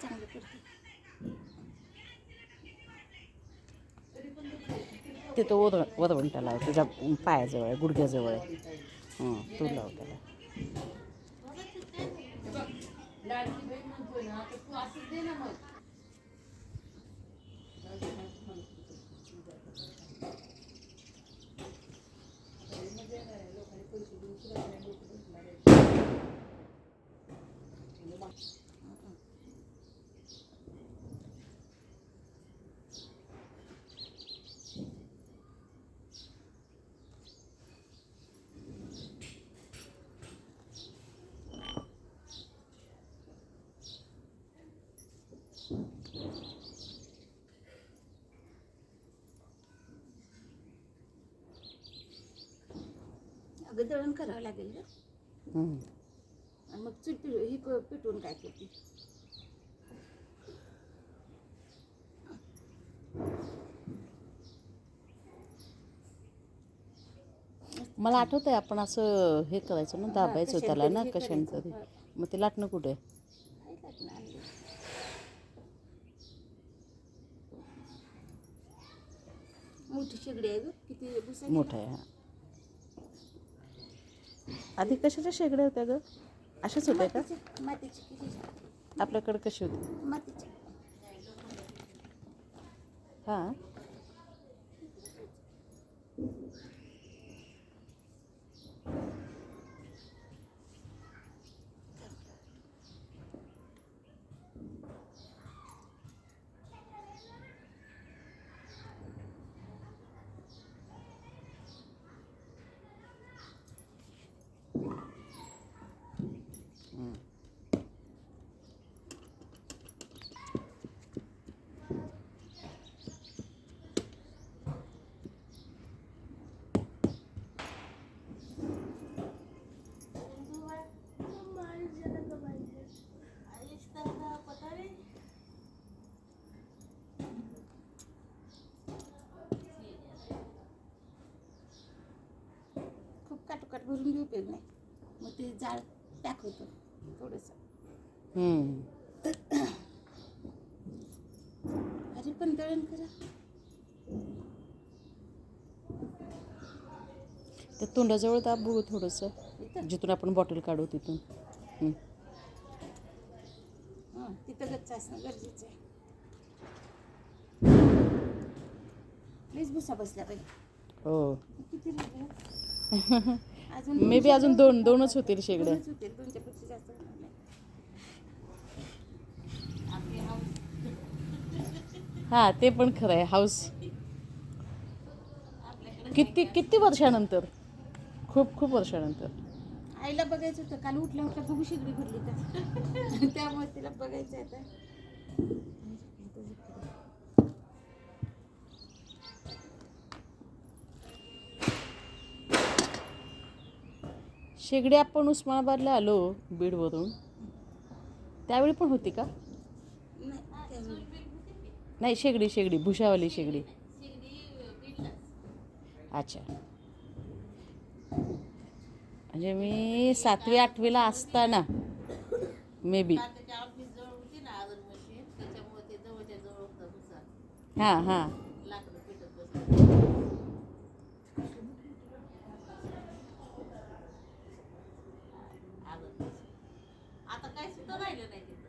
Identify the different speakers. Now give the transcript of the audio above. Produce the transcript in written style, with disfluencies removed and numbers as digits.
Speaker 1: चांगलं करते.
Speaker 2: ते तो वरवंटाला आहे तुझ्या पायाजवळ आहे, गुडघ्याजवळ आहे. तू लाव त्याला.
Speaker 1: अगं दळण करावं लागेल ग. आणि मग चूल ही पेटवून काय करते.
Speaker 2: मला आठवत आहे आपण असं हे करायचं ना, दाबायचं त्याला ना कशाने तरी. मग ते लाटणं कुठे?
Speaker 1: मोठी शेगडी आहे ग, किती
Speaker 2: मोठं आहे. आधी कशाच्या शेगड्या होत्या ग? अशाच होत्या का?
Speaker 1: मातीची.
Speaker 2: आपल्याकडे कशी होती?
Speaker 1: मातीची.
Speaker 2: हां.
Speaker 1: काटोकाट भरून घेऊ उपयोग नाही, मग ते जाळ पॅक होतं थोडंसं. अरे पण दळण करा.
Speaker 2: त्या तोंडाजवळ दाब बघू थोडंसं, जिथून आपण बॉटल काढू तिथून.
Speaker 1: तिथं गच्च असणं गरजेचं आहे. लईच भुसा बसल्या पाहिजे.
Speaker 2: हो.
Speaker 1: किती
Speaker 2: मे बी अजून दोनच होतील शेगड्या.
Speaker 1: दोनच्या पेक्षा जास्त होणार नाही.
Speaker 2: हां, ते पण खरं आहे. हाऊस किती वर्षानंतर, खूप वर्षानंतर.
Speaker 1: आईला बघायचं होतं, काल उठल्या बघू शेगडी भरली तर त्यामुळे तिला बघायचं आहे.
Speaker 2: शेगडी आपण उस्मानाबादला आलो बीडवरून, त्यावेळी पण होती का? नाही, शेगडी भुशावाली शेगडी. अच्छा. म्हणजे मी 7वी 8वीला असताना मे बी. हां.
Speaker 1: आता काय सुद्धा राहिलं नाही तिथं.